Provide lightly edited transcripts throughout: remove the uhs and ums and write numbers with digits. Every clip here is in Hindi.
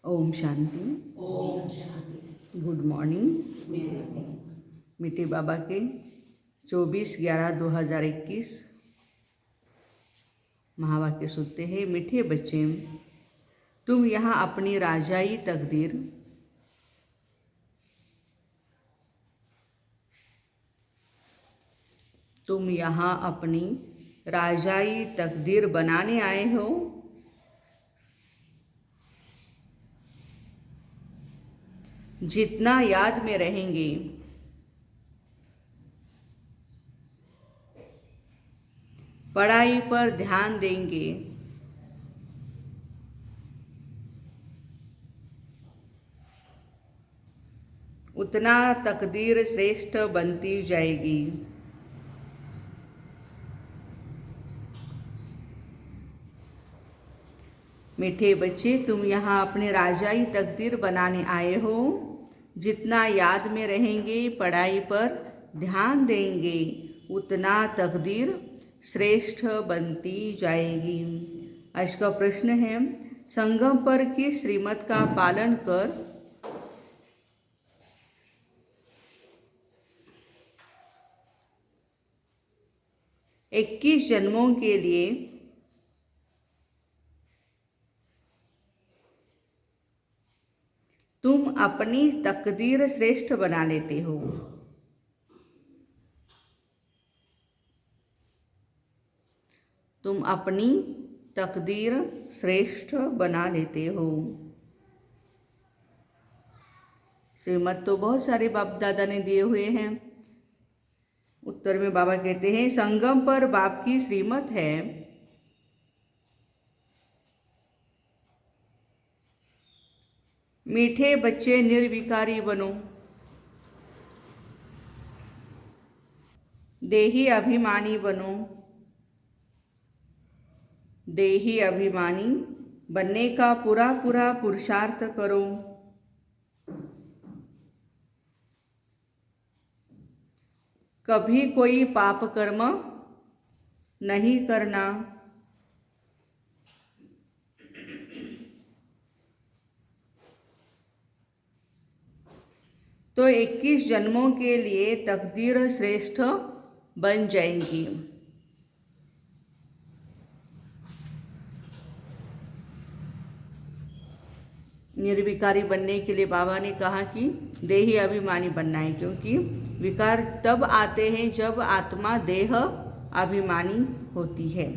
ओम शांति। ओम शांति। Good morning. मीठे बाबा के 24/11/2021 महावाक्य सुनते हैं। मीठे बच्चे, तुम यहाँ अपनी राजाई तकदीर बनाने आए हो। जितना याद में रहेंगे पढ़ाई पर ध्यान देंगे उतना तकदीर श्रेष्ठ बनती जाएगी। मीठे बच्चे, तुम यहाँ अपनी राजाई तकदीर बनाने आए हो। जितना याद में रहेंगे पढ़ाई पर ध्यान देंगे उतना तकदीर श्रेष्ठ बनती जाएगी। आज का प्रश्न है, संगम पर की श्रीमत का पालन कर 21 जन्मों के लिए तुम अपनी तकदीर श्रेष्ठ बना लेते हो। तुम अपनी तकदीर श्रेष्ठ बना लेते हो। श्रीमत तो बहुत सारे बाप दादा ने दिए हुए हैं। उत्तर में बाबा कहते हैं, संगम पर बाप की श्रीमत है, मीठे बच्चे निर्विकारी बनो, देही अभिमानी बनो। देही अभिमानी बनने का पूरा पुरुषार्थ करो। कभी कोई पाप कर्म नहीं करना। तो 21 जन्मों के लिए तकदीर श्रेष्ठ बन जाएंगी। निर्विकारी बनने के लिए बाबा ने कहा कि देही अभिमानी बनना है, क्योंकि विकार तब आते हैं जब आत्मा देह अभिमानी होती है।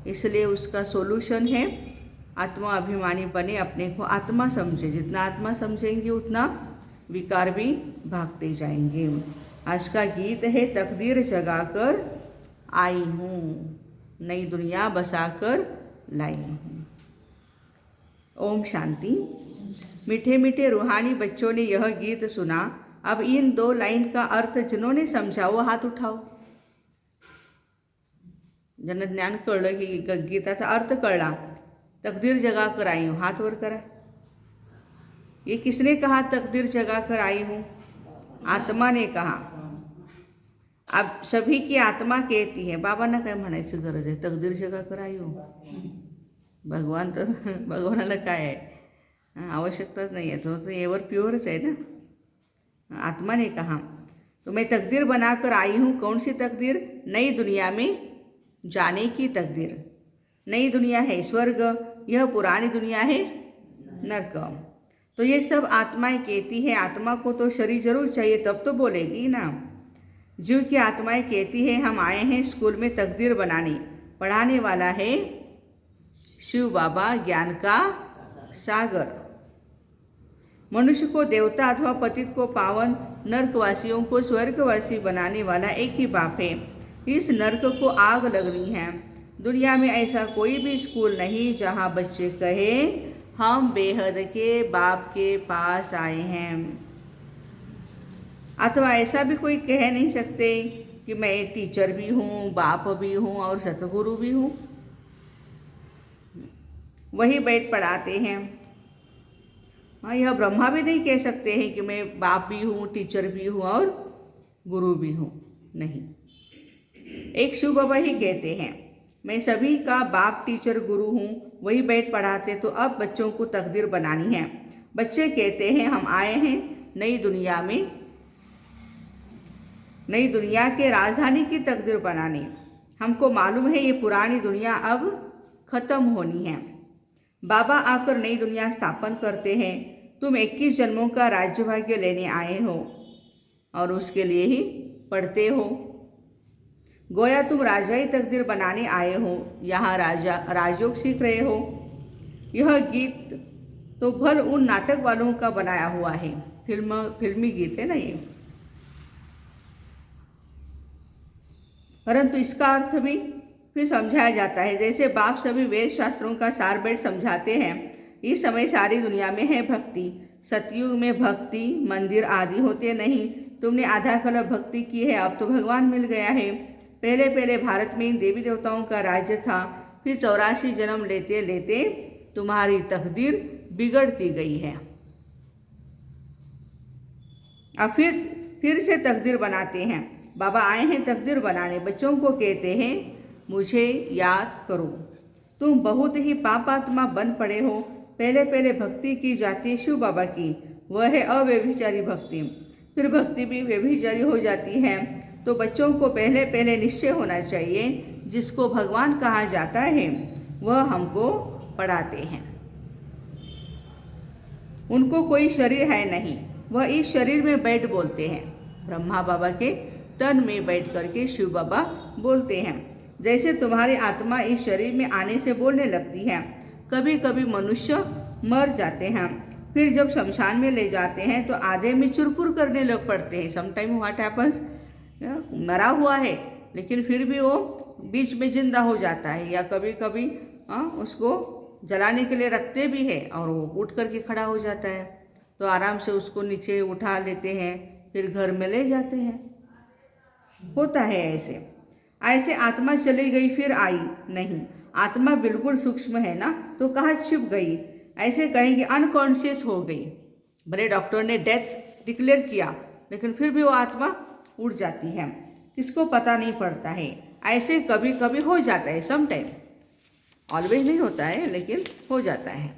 इसलिए उसका सोल्यूशन है आत्मा अभिमानी बने, अपने को आत्मा समझे। जितना आत्मा समझेंगे उतना विकार भी भागते जाएंगे। आज का गीत है, तकदीर जगाकर आई हूँ, नई दुनिया बसाकर लाई हूँ। ओम शांति। मीठे मीठे रूहानी बच्चों ने यह गीत सुना। अब इन 2 लाइन का अर्थ जिन्होंने समझा वो हाथ उठाओ। ज्यांना ज्ञान कळलं की गीताचा अर्थ कळला, तकदीर जगाकर आई हूँ, हाथ वर करा। ये किसने कहा तकदीर जगाकर आई हूँ? आत्मा ने कहा। अब सभी की आत्मा कहती है, बाबांना काय म्हणायची गरज आहे? तकदीर जगाकर आई हूँ। भगवान तर भगवानाला काय आहे, आवश्यकताच नहीं है, तो एवर प्योरच है ना। आत्मा ने कहा, तो मैं तकदीर बनाकर आई हूँ। कौन सी तकदीर? नई दुनिया में जाने की तकदीर। नई दुनिया है स्वर्ग, यह पुरानी दुनिया है नरक। तो ये सब आत्माएं कहती है। आत्मा को तो शरीर जरूर चाहिए, तब तो बोलेगी ना। जीव की आत्माएं कहती है, हम आए हैं स्कूल में तकदीर बनाने। पढ़ाने वाला है शिव बाबा, ज्ञान का सागर। मनुष्य को देवता अथवा पतित को पावन, नरकवासियों को स्वर्गवासी बनाने वाला एक ही बाप है। इस नरक को आग लगनी है। दुनिया में ऐसा कोई भी स्कूल नहीं जहाँ बच्चे कहे हम बेहद के बाप के पास आए हैं। अथवा ऐसा भी कोई कह नहीं सकते कि मैं टीचर भी हूँ, बाप भी हूँ और सतगुरु भी हूँ। वही बैठ पढ़ाते हैं। हाँ, यह ब्रह्मा भी नहीं कह सकते हैं कि मैं बाप भी हूँ, टीचर भी हूँ और गुरु भी हूँ। नहीं, एक शिव बाबा ही कहते हैं, मैं सभी का बाप, टीचर, गुरु हूँ। वही बैठ पढ़ाते। तो अब बच्चों को तकदीर बनानी है। बच्चे कहते हैं हम आए हैं नई दुनिया के राजधानी की तकदीर बनाने। हमको मालूम है ये पुरानी दुनिया अब खत्म होनी है। बाबा आकर नई दुनिया स्थापन करते हैं। तुम 21 जन्मों का राज्य भाग्य लेने आए हो और उसके लिए ही पढ़ते हो। गोया तुम राजाई तकदीर बनाने आए हो, यहाँ राजयोग सीख रहे हो। यह गीत तो भल उन नाटक वालों का बनाया हुआ है, फिल्मी गीत है ना ये, परंतु इसका अर्थ भी फिर समझाया जाता है। जैसे बाप सभी वेद शास्त्रों का सार बैठ समझाते हैं। इस समय सारी दुनिया में है भक्ति। सतयुग में भक्ति मंदिर आदि होते नहीं। तुमने आधा कल्प भक्ति की है, अब तो भगवान मिल गया है। पहले पहले भारत में इन देवी देवताओं का राज्य था, फिर 84 जन्म लेते लेते तुम्हारी तकदीर बिगड़ती गई है। अब फिर से तकदीर बनाते हैं। बाबा आए हैं तकदीर बनाने। बच्चों को कहते हैं मुझे याद करो। तुम बहुत ही पापात्मा बन पड़े हो। पहले पहले भक्ति की जाती है शिव बाबा की, वह है अव्यभिचारी भक्ति। फिर भक्ति भी व्यभिचारी हो जाती है। तो बच्चों को पहले पहले निश्चय होना चाहिए, जिसको भगवान कहा जाता है वह हमको पढ़ाते हैं। उनको कोई शरीर है नहीं, वह इस शरीर में बैठ बोलते हैं। ब्रह्मा बाबा के तन में बैठ करके शिव बाबा बोलते हैं। जैसे तुम्हारी आत्मा इस शरीर में आने से बोलने लगती है। कभी कभी मनुष्य मर जाते हैं, फिर जब शमशान में ले जाते हैं तो आधे में चुरपुर करने लग पड़ते हैं। समटाइम व्हाट हैपन्स, मरा हुआ है लेकिन फिर भी वो बीच में जिंदा हो जाता है, या कभी कभी उसको जलाने के लिए रखते भी हैं और वो उठ करके खड़ा हो जाता है, तो आराम से उसको नीचे उठा लेते हैं, फिर घर में ले जाते हैं। होता है ऐसे आत्मा चली गई फिर आई नहीं। आत्मा बिल्कुल सूक्ष्म है ना, तो कहाँ छिप गई? ऐसे कहेंगे अनकॉन्शियस हो गई। भले डॉक्टर ने डेथ डिक्लेयर किया लेकिन फिर भी वो आत्मा उड़ जाती है, किसको पता नहीं पड़ता है। ऐसे कभी कभी हो जाता है, सम टाइम, ऑलवेज नहीं होता है लेकिन हो जाता है।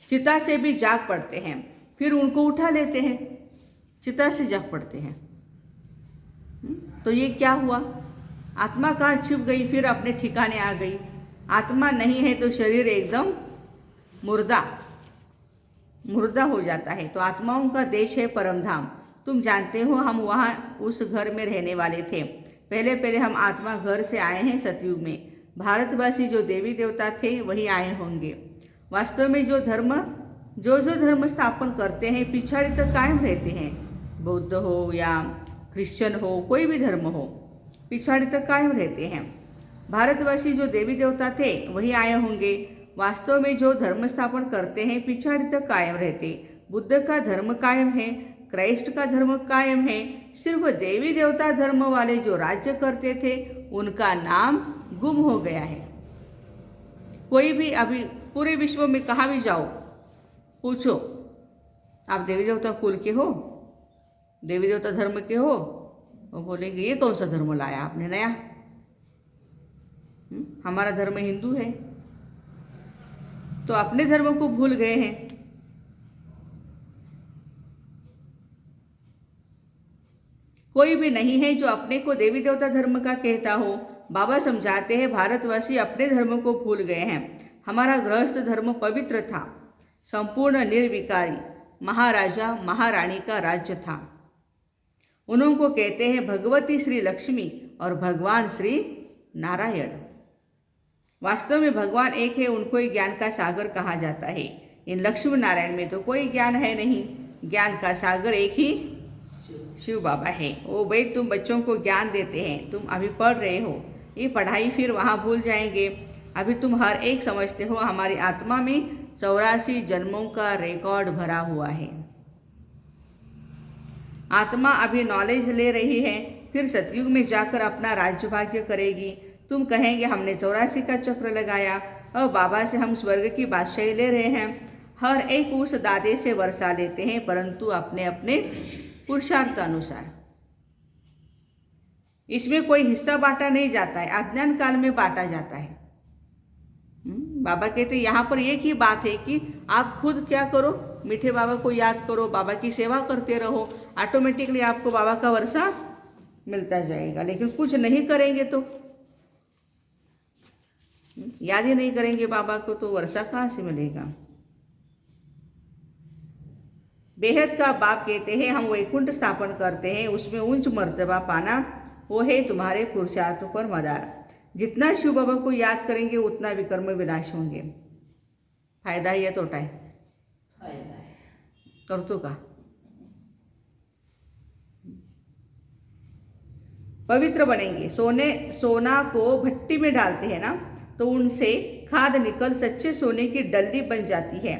चिता से भी जाग पड़ते हैं, फिर उनको उठा लेते हैं। चिता से जाग पड़ते हैं, तो ये क्या हुआ? आत्मा कहाँ छिप गई, फिर अपने ठिकाने आ गई। आत्मा नहीं है तो शरीर एकदम मुर्दा हो जाता है। तो आत्माओं का देश है परमधाम। तुम जानते हो हम वहाँ उस घर में रहने वाले थे। पहले पहले हम आत्मा घर से आए हैं सतयुग में। भारतवासी जो देवी देवता थे वही आए होंगे। वास्तव में जो धर्म स्थापन करते हैं पिछाड़ी तक कायम रहते हैं। बौद्ध हो या क्रिश्चियन हो, कोई भी धर्म हो, पिछाड़ी तक कायम रहते हैं। भारतवासी जो देवी देवता थे वही आए होंगे। वास्तव में जो धर्म स्थापन करते हैं पिछाड़ी तक कायम रहते। बुद्ध का धर्म कायम है, क्राइस्ट का धर्म कायम है। सिर्फ देवी देवता धर्म वाले जो राज्य करते थे उनका नाम गुम हो गया है। कोई भी अभी पूरे विश्व में कहाँ भी जाओ, पूछो आप देवी देवता कुल के हो, देवी देवता धर्म के हो, वो बोलेंगे ये कौन सा धर्म लाया आपने नया? हमारा धर्म हिंदू है। तो अपने धर्म को भूल गए हैं। कोई भी नहीं है जो अपने को देवी देवता धर्म का कहता हो। बाबा समझाते हैं भारतवासी अपने धर्म को भूल गए हैं। हमारा गृहस्थ धर्म पवित्र था, संपूर्ण निर्विकारी महाराजा महारानी का राज्य था। उनको कहते हैं भगवती श्री लक्ष्मी और भगवान श्री नारायण। वास्तव में भगवान एक है, उनको ही ज्ञान का सागर कहा जाता है। इन लक्ष्मी नारायण में तो कोई ज्ञान है नहीं। ज्ञान का सागर एक ही शिव बाबा है। वो भाई तुम बच्चों को ज्ञान देते हैं, तुम अभी पढ़ रहे हो, ये पढ़ाई फिर वहाँ भूल जाएंगे। अभी तुम हर एक समझते हो हमारी आत्मा में 84 जन्मों का रिकॉर्ड भरा हुआ है। आत्मा अभी नॉलेज ले रही है, फिर सतयुग में जाकर अपना राज्य भाग्य करेगी। तुम कहेंगे हमने 84 का चक्र लगाया और बाबा से हम स्वर्ग की बादशाही ले रहे हैं। हर एक उस दादे से वर्षा लेते हैं, परंतु अपने अपने पुरुषार्थ अनुसार। इसमें कोई हिस्सा बांटा नहीं जाता है, अज्ञान काल में बांटा जाता है। बाबा कहते यहाँ पर एक ही बात है कि आप खुद क्या करो, मीठे बाबा को याद करो, बाबा की सेवा करते रहो, ऑटोमेटिकली आपको बाबा का वर्षा मिलता जाएगा। लेकिन कुछ नहीं करेंगे तो, याद ही नहीं करेंगे बाबा को, तो वर्षा कहाँ से मिलेगा। बेहद का बाप कहते हैं हम वैकुंठ स्थापन करते हैं, उसमें उच्च मर्तबा पाना वो है तुम्हारे पुरुषार्थों पर मदार। जितना शिव बाबा को याद करेंगे उतना विकर्म विनाश होंगे। फायदा ही है तोटा है, फायदा है। करतो का। पवित्र बनेंगे। सोना को भट्टी में डालते हैं ना, तो उनसे खाद निकल सच्चे सोने की डल्ली बन जाती है।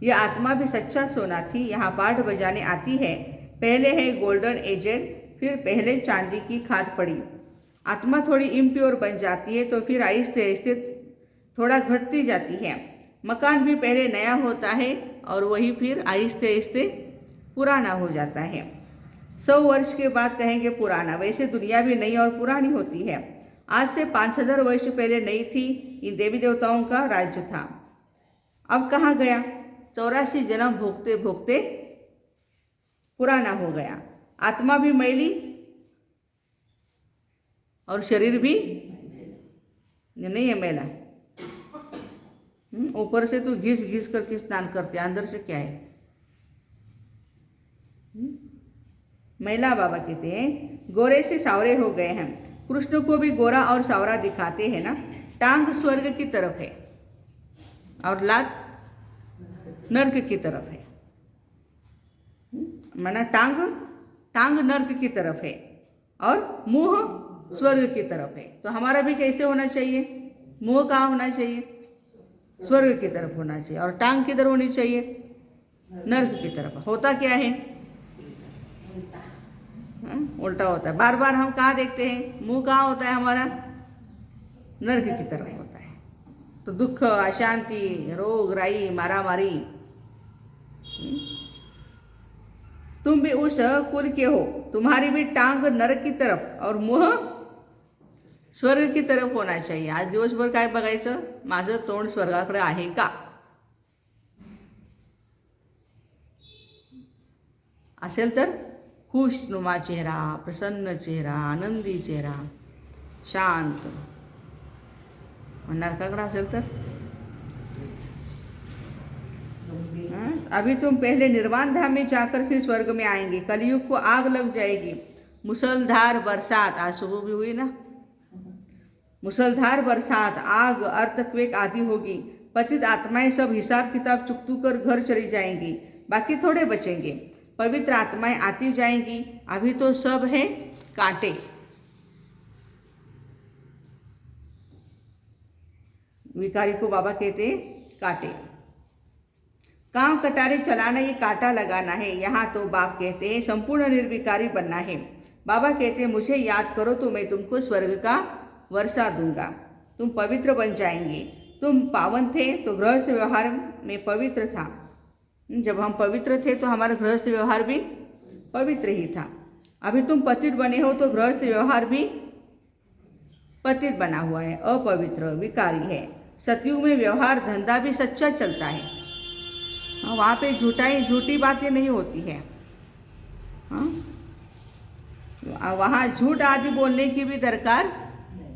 यह आत्मा भी सच्चा सोना थी। यहाँ पाठ बजाने आती है, पहले है गोल्डन एजेंट, फिर पहले चांदी की खाद पड़ी। आत्मा थोड़ी इम्प्योर बन जाती है तो फिर आहिस्ते आहिस्ते थोड़ा घटती जाती है। मकान भी पहले नया होता है और वही फिर आहिस्ते आहिस्ते पुराना हो जाता है। 100 वर्ष के बाद कहेंगे पुराना। वैसे दुनिया भी नई और पुरानी होती है। आज से 5000 वर्ष पहले नई थी, इन देवी देवताओं का राज्य था। अब कहाँ गया? 84 जन्म भोगते भोगते पुराना हो गया। आत्मा भी मैली और शरीर भी नहीं है मैला। ऊपर से तो घिस घिस करके स्नान करते, अंदर से क्या है? मैला बाबा कहते हैं गोरे से सावरे हो गए हैं। कृष्ण को भी गोरा और सावरा दिखाते हैं ना। टांग स्वर्ग की तरफ है और लात नर्क की तरफ है। माना टांग नर्क की तरफ है और मुंह स्वर्ग की तरफ है। तो हमारा भी कैसे होना चाहिए? मुंह कहाँ होना चाहिए? स्वर्ग की तरफ होना चाहिए। और टांग किधर होनी चाहिए? नर्क की तरफ। होता क्या है? उल्टा होता है। बार बार हम कहाँ देखते हैं? मुंह कहाँ होता है हमारा? नर्क की तरफ होता है। तो दुख, अशांति, रोग राई, मारामारी। तुम भी उस कुल के हो, तुम्हारी भी टांग नरक की तरफ और मुंह स्वर्ग की तरफ होना चाहिए। आज दिवसभर काय बघायचं? माझं तोंड स्वर्गाकडे आहे का? असेल तर खुशनुमा चेहरा, प्रसन्न चेहरा, आनंदी चेहरा, शांत, नरकाकडे असेल तर अभी तुम पहले निर्वाण धाम में जाकर फिर स्वर्ग में आएंगे। कलयुग को आग लग जाएगी। मुसलधार बरसात, आज सुबह भी हुई ना, मुसलधार बरसात, आग, अर्थक्वेक आदि होगी। पतित आत्माएं सब हिसाब किताब चुकतू कर घर चली जाएंगी, बाकी थोड़े बचेंगे। पवित्र आत्माएं आती जाएंगी। अभी तो सब है कांटे। विकारी को बाबा कहते हैं कांटे। काम कटारे चलाना ये कांटा लगाना है। यहाँ तो बाप कहते हैं संपूर्ण निर्विकारी बनना है। बाबा कहते हैं मुझे याद करो तो मैं तुमको स्वर्ग का वर्षा दूंगा। तुम पवित्र बन जाएंगे। तुम पावन थे तो गृहस्थ व्यवहार में पवित्र था। जब हम पवित्र थे तो हमारा गृहस्थ व्यवहार भी पवित्र ही था। अभी तुम पतित बने हो तो गृहस्थ व्यवहार भी पतित बना हुआ है, अपवित्र, विकारी है। सतयुग में व्यवहार धंधा भी सच्चा चलता है। वहाँ पे झूठी बातें नहीं होती है। वहाँ झूठ आदि बोलने की भी दरकार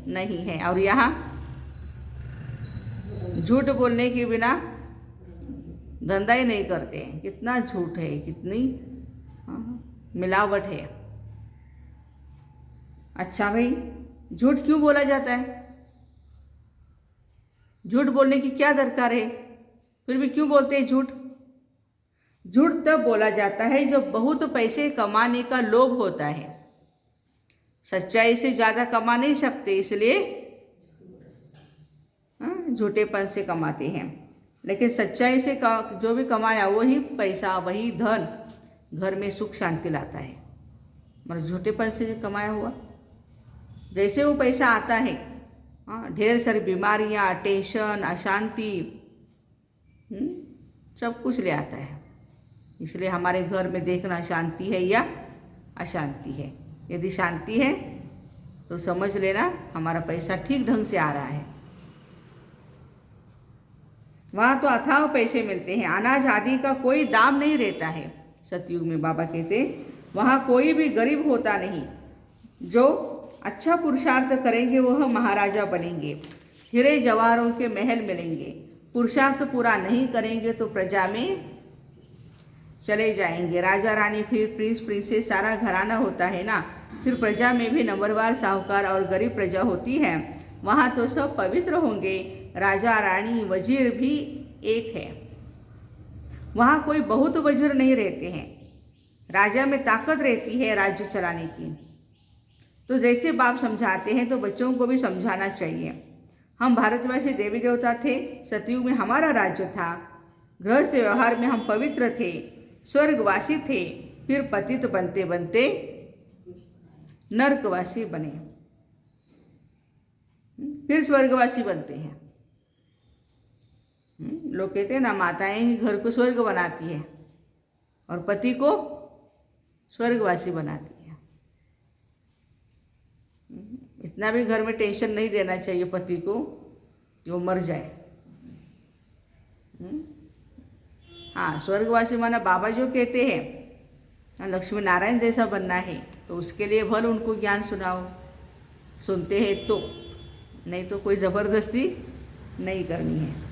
नहीं है। और यहाँ झूठ बोलने के बिना धंधा ही नहीं करते हैं। कितना झूठ है, कितनी मिलावट है। अच्छा भाई, झूठ क्यों बोला जाता है? झूठ बोलने की क्या दरकार है? फिर भी क्यों बोलते हैं झूठ? झूठ तब बोला जाता है जब बहुत पैसे कमाने का लोभ होता है। सच्चाई से ज़्यादा कमा नहीं सकते, इसलिए झूठेपन से कमाते हैं। लेकिन सच्चाई से जो भी कमाया वही पैसा, वही धन घर में सुख शांति लाता है। मगर झूठेपन से कमाया हुआ, जैसे वो पैसा आता है, ढेर सारी बीमारियाँ, टेंशन, अशांति, सब कुछ ले आता है। इसलिए हमारे घर में देखना शांति है या अशांति है। यदि शांति है तो समझ लेना हमारा पैसा ठीक ढंग से आ रहा है। वहाँ तो अथाह पैसे मिलते हैं, अनाज आदि का कोई दाम नहीं रहता है। सतयुग में बाबा कहते वहाँ कोई भी गरीब होता नहीं। जो अच्छा पुरुषार्थ करेंगे वह महाराजा बनेंगे, हीरे जवाहरों के महल मिलेंगे। पुरुषार्थ पूरा नहीं करेंगे तो प्रजा में चले जाएंगे। राजा रानी, फिर प्रिंस प्रिंसेस, सारा घराना होता है ना। फिर प्रजा में भी नंबरवार, साहूकार और गरीब प्रजा होती है। वहाँ तो सब पवित्र होंगे। राजा रानी वजीर भी एक है। वहाँ कोई बहुत वजीर नहीं रहते हैं। राजा में ताकत रहती है राज्य चलाने की। तो जैसे बाप समझाते हैं तो बच्चों को भी समझाना चाहिए। हम भारतवासी देवी देवता थे, सतयुग में हमारा राज्य था, गृहस्थ व्यवहार में हम पवित्र थे, स्वर्गवासी थे। फिर पतित बनते बनते नरकवासी बने, फिर स्वर्गवासी बनते हैं। लोग कहते हैं ना, माताएं ही घर को स्वर्ग बनाती है और पति को स्वर्गवासी बनाती है। इतना भी घर में टेंशन नहीं देना चाहिए पति को कि वो मर जाए। हाँ, स्वर्गवासी माना बाबा जो कहते हैं लक्ष्मी नारायण जैसा बनना है, तो उसके लिए भले उनको ज्ञान सुनाओ, सुनते हैं तो, नहीं तो कोई ज़बरदस्ती नहीं करनी है।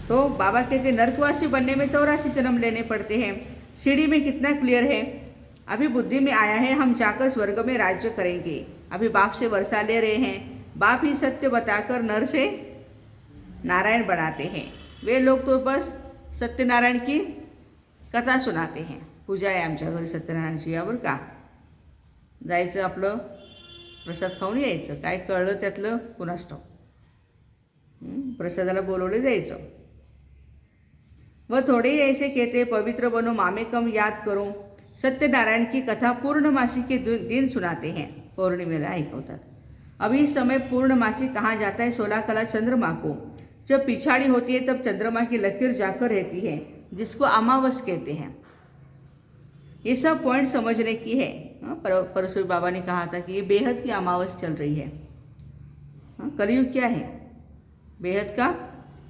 तो बाबा कहते नरकवासी बनने में 84 जन्म लेने पड़ते हैं। सीढ़ी में कितना क्लियर है। अभी बुद्धि में आया है हम जाकर स्वर्ग में राज्य करेंगे। अभी बाप से वर्षा ले रहे हैं। बाप ही सत्य बताकर नर से नारायण बनाते हैं। वे लोग तो बस सत्यनारायण की कथा सुनाते हैं। पूजा आहे आमच्या घरी सत्यनारायणची, यावर का जायचं आपलं प्रसाद खाऊन यायचं। काय कळलं त्यातलं कुणास ठाऊक। प्रसादाला बोलवले जायचं। वह थोड़े ही ऐसे कहते पवित्र बनो, मामेकम याद करो। सत्यनारायण की कथा पूर्णमासी के दिन सुनाते हैं, पौर्णिमेला ऐकवतात। अभी इस समय पूर्णमासी कहा जाता है 16 कला चंद्रमा को। जब पिछाड़ी होती है तब चंद्रमा की लकीर जाकर रहती है, जिसको अमावस कहते हैं। ये सब पॉइंट समझने की है। परसों बाबा ने कहा था कि ये बेहद की अमावस चल रही है। कलयुग क्या है? बेहद का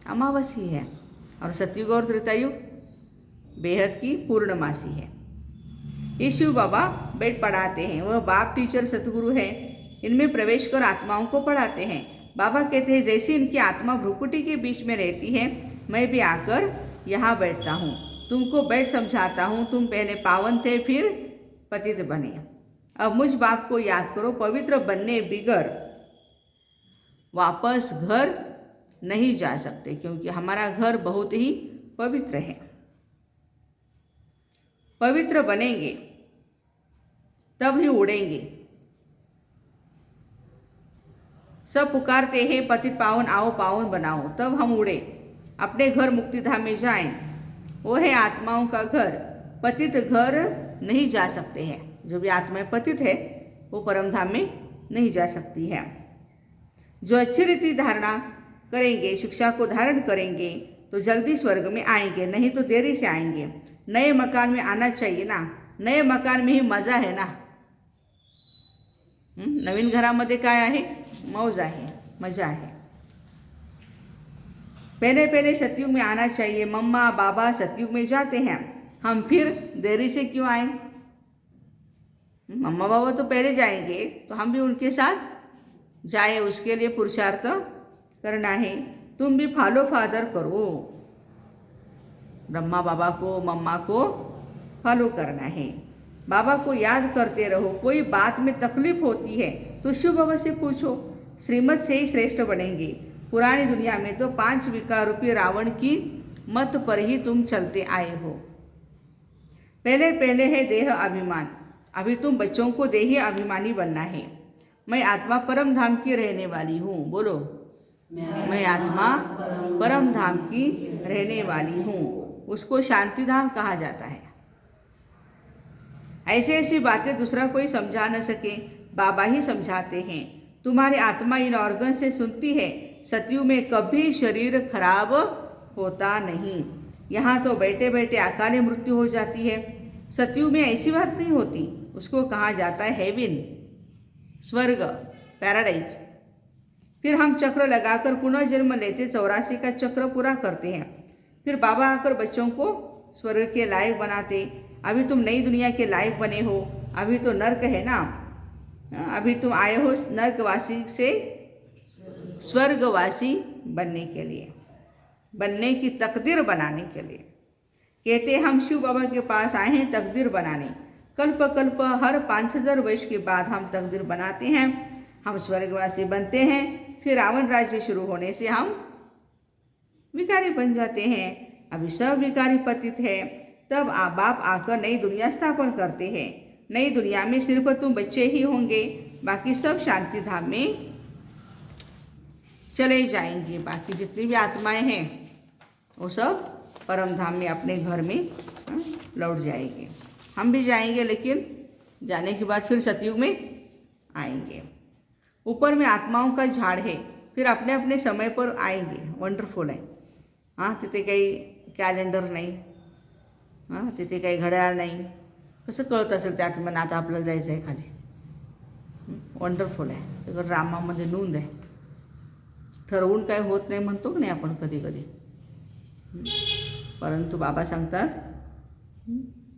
अमावस ही है। और सतयुग और त्रेतायुग बेहद की पूर्णमासी है। ये शिव बाबा बेड पढ़ाते हैं। वह बाप टीचर सतगुरु है। इनमें प्रवेश कर आत्माओं को पढ़ाते हैं। बाबा कहते हैं जैसे इनकी आत्मा भ्रुकुटी के बीच में रहती है, मैं भी आकर यहाँ बैठता हूँ, तुमको बैठ समझाता हूँ। तुम पहले पावन थे, फिर पतित बने। अब मुझ बाप को याद करो। पवित्र बनने बिगर वापस घर नहीं जा सकते, क्योंकि हमारा घर बहुत ही पवित्र है। पवित्र बनेंगे तब ही उड़ेंगे। सब पुकारते हैं पतित पावन आओ, पावन बनाओ, तब हम उड़े, अपने घर मुक्तिधाम में जाएं। वो है आत्माओं का घर। पतित घर नहीं जा सकते हैं। जो भी आत्माएं पतित है वो परमधाम में नहीं जा सकती है। जो अच्छी रीति धारणा करेंगे, शिक्षा को धारण करेंगे, तो जल्दी स्वर्ग में आएंगे, नहीं तो देरी से आएंगे। नए मकान में आना चाहिए ना, नए मकान में ही मजा है ना। नवीन घरामध्ये काय आहे? मौज आहे, मजा है। पहले पहले सतयुग में आना चाहिए। मम्मा बाबा सतयुग में जाते हैं, हम फिर देरी से क्यों आए? मम्मा बाबा तो पहले जाएंगे, तो हम भी उनके साथ जाए, उसके लिए पुरुषार्थ करना है। तुम भी फॉलो फादर करो, ब्रह्मा बाबा को, मम्मा को फॉलो करना है। बाबा को याद करते रहो। कोई बात में तकलीफ होती है तो शिव बाबा से पूछो, श्रीमत से ही श्रेष्ठ बनेंगे। पुरानी दुनिया में तो 5 विकार रूपी रावण की मत पर ही तुम चलते आए हो। पहले पहले है देह अभिमान, अभी तुम बच्चों को देही अभिमानी बनना है। मैं आत्मा परम धाम की रहने वाली हूँ। बोलो, मैं आत्मा परम धाम की रहने वाली हूँ। उसको शांति धाम कहा जाता है। ऐसी ऐसी बातें दूसरा कोई समझा न सके, बाबा ही समझाते हैं। तुम्हारी आत्मा इन ऑर्गन से सुनती है। सतयुग में कभी शरीर खराब होता नहीं। यहाँ तो बैठे बैठे अकाले मृत्यु हो जाती है। सतयुग में ऐसी बात नहीं होती। उसको कहा जाता है हेवन, स्वर्ग, पैराडाइज। फिर हम चक्र लगाकर पुनः जन्म लेते 84 का चक्र पूरा करते हैं। फिर बाबा आकर बच्चों को स्वर्ग के लायक बनाते। अभी तुम नई दुनिया के लायक बने हो, अभी तो नर्क है ना। अभी तुम आए हो नर्कवासी से स्वर्गवासी बनने के लिए, बनने की तकदीर बनाने के लिए। कहते हम शिव बाबा के पास आए हैं तकदीर बनाने। कल्प कल्प हर 5000 वर्ष के बाद हम तकदीर बनाते हैं, हम स्वर्गवासी बनते हैं। फिर रावण राज्य शुरू होने से हम विकारी बन जाते हैं। अभी सब विकारी पतित है। तब बाप आकर नई दुनिया स्थापन करते हैं। नई दुनिया में सिर्फ तुम बच्चे ही होंगे, बाकी सब शांति धाम में चले जाएंगे। बाकी जितनी भी आत्माएं हैं वो सब परम धाम में अपने घर में लौट जाएंगे। हम भी जाएंगे, लेकिन जाने के बाद फिर सतयुग में आएंगे। ऊपर में आत्माओं का झाड़ है, फिर अपने अपने समय पर आएंगे। वंडरफुल है। हां, तिथे काही कॅलेंडर नाही, हां तिथे काही घड्याळ नाही. कसं कळत असेल त्या आत्म्यांना आता आपल्याला जायचं आहे खाली. वंडरफुल आहे. सगळं रामामध्ये नोंद आहे. ठरवून काय होत नाही म्हणतो की नाही आपण कधी कधी, परंतु बाबा सांगतात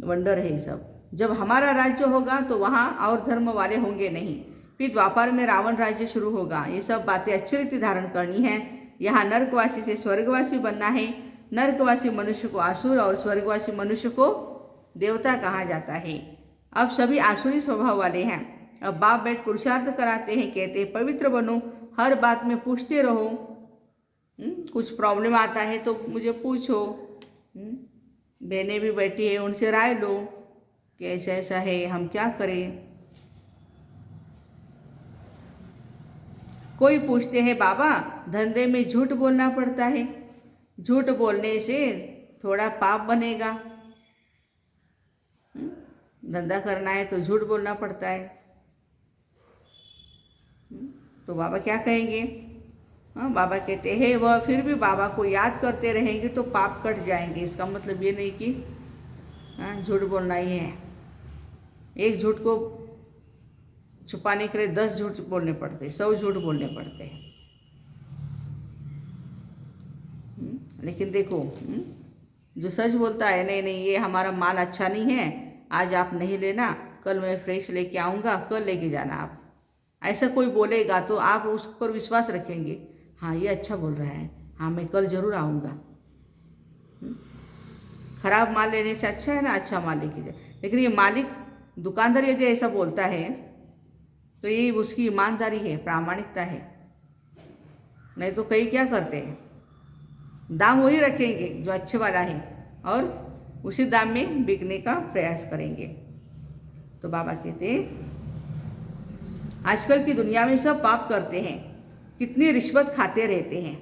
वंडर है ये सब. जब हमारा राज्य होगा तो वहाँ और धर्म वाले होंगे नहीं. फिर द्वापर में रावण राज्य शुरू होगा. ये सब बातें अच्छी रीति धारण करनी है. यहाँ नर्कवासी से स्वर्गवासी बनना है. नर्कवासी मनुष्य को आसुर और स्वर्गवासी मनुष्य को देवता कहा जाता है. अब सभी आसुरी स्वभाव वाले हैं. अब बाप बैठ पुरुषार्थ कराते हैं, कहते हैं पवित्र बनो, हर बात में पूछते रहो. कुछ प्रॉब्लम आता है तो मुझे पूछो. बहनें भी बैठी है, उनसे राय लो कि ऐसा ऐसा है, हम क्या करें. कोई पूछते हैं बाबा धंधे में झूठ बोलना पड़ता है, झूठ बोलने से थोड़ा पाप बनेगा. धंधा करना है तो झूठ बोलना पड़ता है. तो बाबा क्या कहेंगे. हाँ, बाबा कहते हैं वह फिर भी बाबा को याद करते रहेंगे तो पाप कट जाएंगे. इसका मतलब ये नहीं कि झूठ बोलना ही है. एक झूठ को छुपाने के लिए 10 झूठ बोलने पड़ते हैं, 100 झूठ बोलने पड़ते हैं. लेकिन देखो, जो सच बोलता है नहीं नहीं ये हमारा माल अच्छा नहीं है, आज आप नहीं लेना, कल मैं फ्रेश लेके आऊँगा, कल लेके जाना आप. ऐसा कोई बोलेगा तो आप उस पर विश्वास रखेंगे. हाँ ये अच्छा बोल रहा है, हाँ मैं कल ज़रूर आऊँगा. खराब माल लेने से अच्छा है ना अच्छा माल लेके जाए. लेकिन ये मालिक दुकानदार यदि ऐसा बोलता है तो ये उसकी ईमानदारी है, प्रामाणिकता है. नहीं तो कई क्या करते हैं, दाम वही रखेंगे जो अच्छे वाला है और उसी दाम में बिकने का प्रयास करेंगे. तो बाबा कहते हैं आजकल की दुनिया में सब पाप करते हैं, कितनी रिश्वत खाते रहते हैं.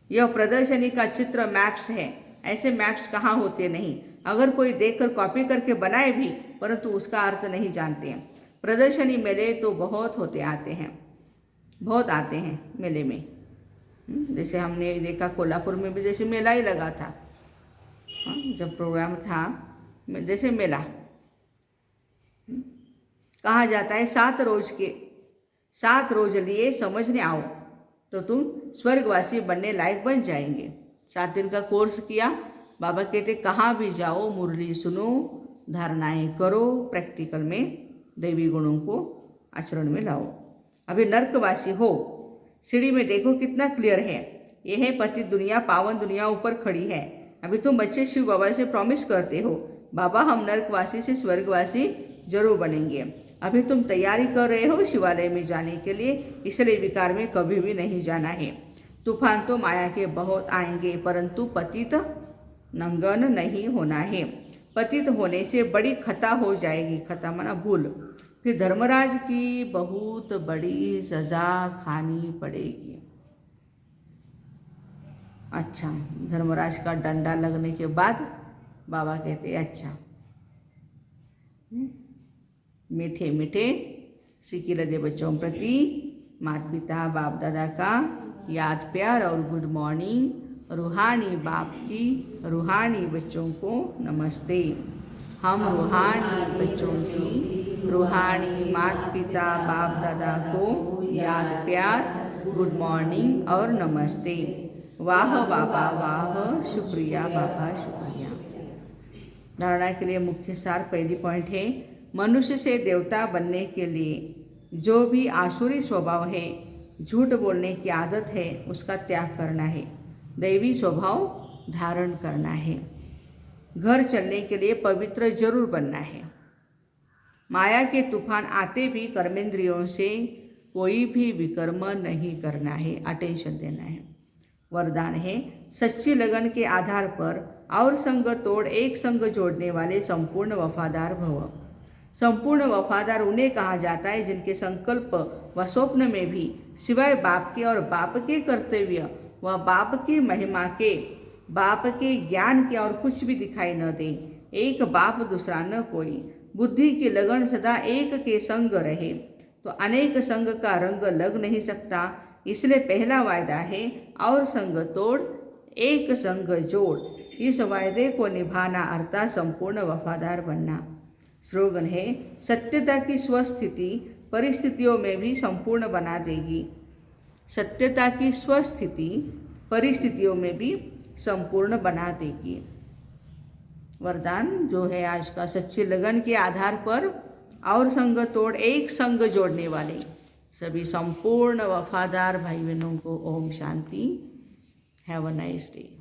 यह प्रदर्शनी का चित्र मैप्स है. ऐसे मैप्स कहाँ होते नहीं. अगर कोई देखकर कॉपी करके बनाए भी परंतु उसका अर्थ नहीं जानते हैं. प्रदर्शनी मेले तो बहुत होते आते हैं, बहुत आते हैं मेले में. जैसे हमने देखा कोल्हापुर में भी जैसे मेला ही लगा था. जब प्रोग्राम था जैसे मेला कहा जाता है 7 रोज लिए समझने आओ तो तुम स्वर्गवासी बनने लायक बन जाएंगे. 7 दिन का कोर्स किया. बाबा कहते कहाँ भी जाओ मुरली सुनो, धारणाएं करो, प्रैक्टिकल में दैवी गुणों को आचरण में लाओ. अभी नर्कवासी हो. सीढ़ी में देखो कितना क्लियर है. यह है पतित दुनिया, पावन दुनिया ऊपर खड़ी है. अभी तुम बच्चे शिव बाबा से प्रॉमिस करते हो बाबा हम नर्कवासी से स्वर्गवासी जरूर बनेंगे. अभी तुम तैयारी कर रहे हो शिवालय में जाने के लिए, इसलिए विकार में कभी भी नहीं जाना है. तूफान तो माया के बहुत आएंगे परंतु पतित नंगन नहीं होना है. पतित होने से बड़ी खता हो जाएगी. खता माना भूल. फिर धर्मराज की बहुत बड़ी सजा खानी पड़ेगी. अच्छा, धर्मराज का डंडा लगने के बाद बाबा कहते अच्छा मीठे मीठे सिक्के दे बच्चों प्रति माता पिता बाप दादा का याद प्यार और गुड मॉर्निंग. रूहानी बाप की रूहानी बच्चों को नमस्ते. हम रूहानी बच्चों की रूहानी माता पिता बाप दादा को याद प्यार गुड मॉर्निंग और नमस्ते। वाह बाबा वाह, शुक्रिया बाबा शुक्रिया। धारणा के लिए मुख्य सार पहली पॉइंट है, मनुष्य से देवता बनने के लिए जो भी आसुरी स्वभाव है, झूठ बोलने की आदत है, उसका त्याग करना है, दैवी स्वभाव धारण करना है। घर चलने के लिए पवित्र जरूर बनना है। माया के तूफान आते भी कर्मेंद्रियों से कोई भी विकर्म नहीं करना है, अटेंशन देना है। वरदान है, सच्ची लगन के आधार पर और संग तोड़ एक संग जोड़ने वाले संपूर्ण वफादार भव। संपूर्ण वफादार उन्हें कहा जाता है जिनके संकल्प व स्वप्न में भी सिवाय बाप के और बाप के कर्तव्य व बाप की महिमा के, बाप के ज्ञान के और कुछ भी दिखाई न दे। एक बाप दूसरा न कोई। बुद्धि की लगन सदा एक के संग रहे तो अनेक संग का रंग लग नहीं सकता। इसलिए पहला वायदा है, और संग तोड़ एक संग जोड़। इस वायदे को निभाना अर्थात संपूर्ण वफादार बनना। स्लोगन है, सत्यता की स्वस्थिति परिस्थितियों में भी संपूर्ण बना देगी। सत्यता की स्वस्थिति परिस्थितियों में भी संपूर्ण बना देगी। वरदान जो है आज का, सच्ची लगन के आधार पर और संग तोड़ एक संग जोड़ने वाले सभी संपूर्ण वफादार भाई बहनों को ओम शांति। Have a nice day.